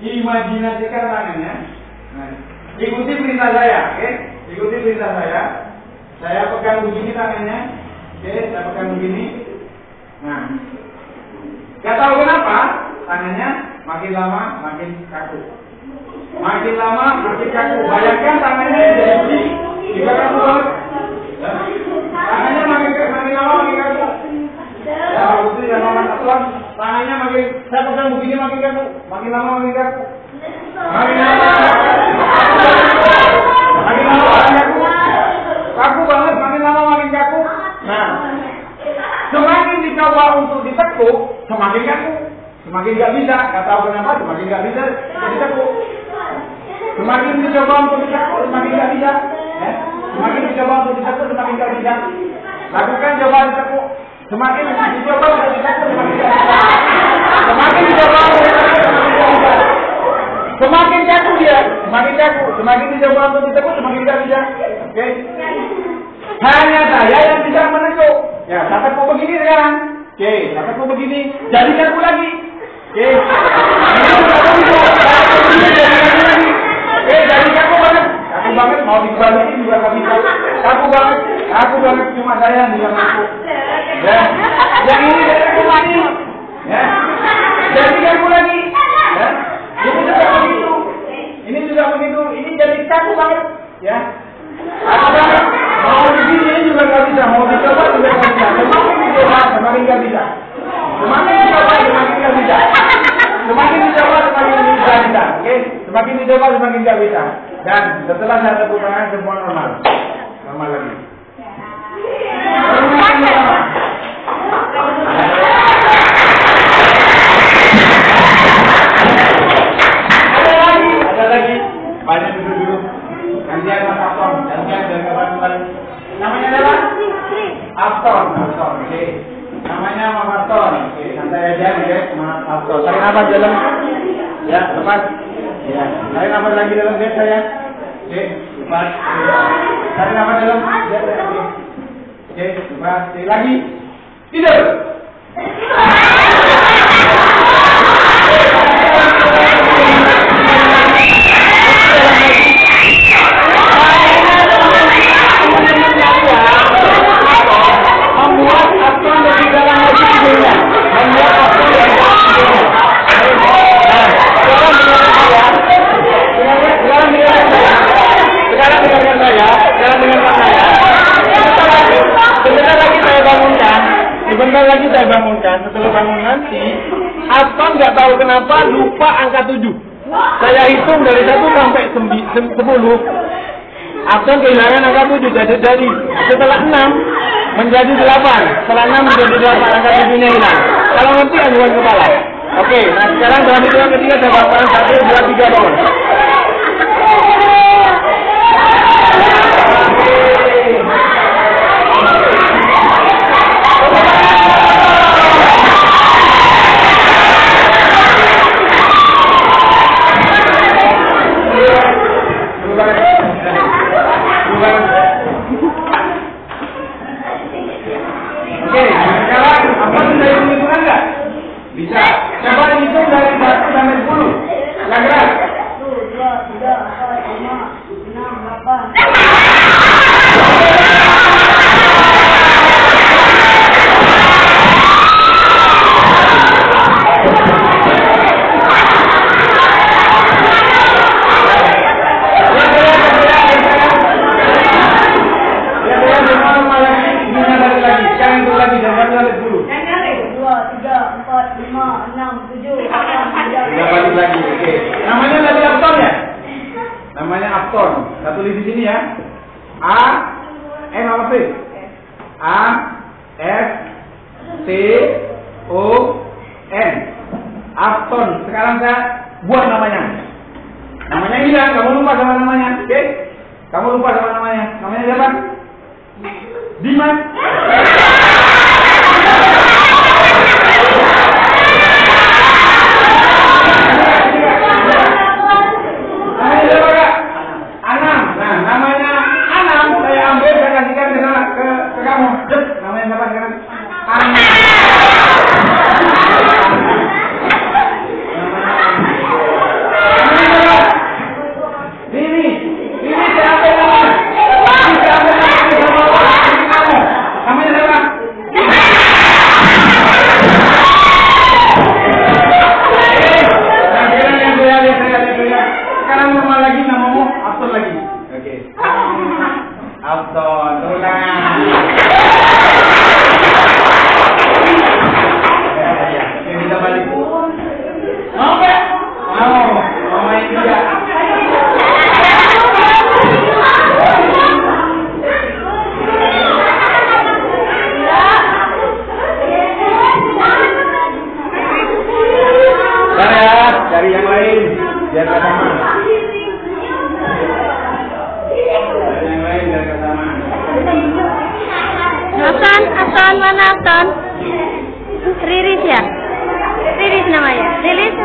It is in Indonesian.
Imajinasikan tangannya. Nah, ikuti perintah saya, oke? Ikuti perintah saya. Saya pegang begini tangannya, oke? Saya pegang begini. Nah, gak tahu kenapa tangannya makin lama makin kaku. Makin lama makin kaku. Bayangkan tangannya jadi begini, juga kaku banget. Tangannya makin lama makin kaku. Ya, putri dan mama satuan, tangannya makin, saya pegang begini makin kaku, makin lama makin kaku, makin lama kaku banget, makin lama makin kaku. Nah, semakin dicoba untuk ditekuk, semakin kaku, semakin nggak bisa, nggak tahu kenapa, semakin nggak bisa ditekuk. Semakin dicoba untuk ditekuk, semakin nggak bisa. Semakin dicoba untuk ditekuk, semakin nggak bisa. Lakukan coba ditekuk. Semakin dicoba untuk ditekuk, semakin nggak bisa. Semakin dicoba untuk ditekuk, semakin nggak bisa. Semakin kaku dia, semakin kaku. Semakin dicoba untuk ditekuk, semakin nggak bisa. Oke? Hanya saya yang bisa menekuk. Ya, saya tekuk begini sekarang. Oke, saya tekuk begini. Jadi kaku lagi. Oke. Oke, jadi kaku banget. Kaku banget, mau dibalikin juga nggak bisa. Kaku banget, cuma saya yang bisa menekuk. Ya, yang ini dari kaku lagi. Ya, jadi kaku lagi. Ya, ini juga begitu. Ini juga begitu. Ini jadi kaku banget. Ya, kaku banget. Mau begini juga nggak bisa. Mau dicoba juga nggak bisa. Semakin dicoba, semakin nggak bisa. Semakin dicoba, semakin nggak bisa. Semakin dicoba, semakin nggak bisa. Oke, semakin dicoba, semakin nggak bisa. Dan setelah saya tepuk tangan, semua normal. Normal lagi. Ada lagi. Banyak duduk. Gantian Mas Afton. Gantian dari kawan-kawan. Namanya adalah Afton. Oke. Namanya Mas Afton. Oke. Santai aja nih guys. Mas Afton. Tarik nafas dalam. Ya, lepas. Ya. Tarik nafas lagi dalam guys saya. Oke. Lepas. Tarik nafas dalam. Ya, oke. Oke. Lepas. Lagi. Tidur. Membuat Afton lebih dalam lagi tidurnya. Membuat Afton lebih dalam tidurnya. Sekarang dengarkan saya. Sebentar lagi saya bangunkan. Setelah bangun nanti, Afton nggak tahu kenapa lupa angka 7. Saya hitung dari 1 sampai 10. Afton kehilangan angka 7 dari setelah 6 menjadi 8. Setelah 6 menjadi 8, angka 7-nya hilang. Kalau ngerti gangguan kepala. Oke, nah sekarang dalam hitungan ketiga saya bangun 1, 2, 3 bangun. Afton. Sekarang saya buat namanya. Namanya hilang, kamu lupa sama namanya. Oke? Kamu lupa sama namanya. Namanya siapa? Dimas. Namanya siapa, Kak? Anam. Nah, namanya Anam saya ambil, saya kasihkan ke kamu. Namanya siapa sekarang? Anam. cari yang lain biar nggak sama. Cari yang lain biar nggak sama. Hasan mana Hasan? Riris ya? Riris namanya. Riris.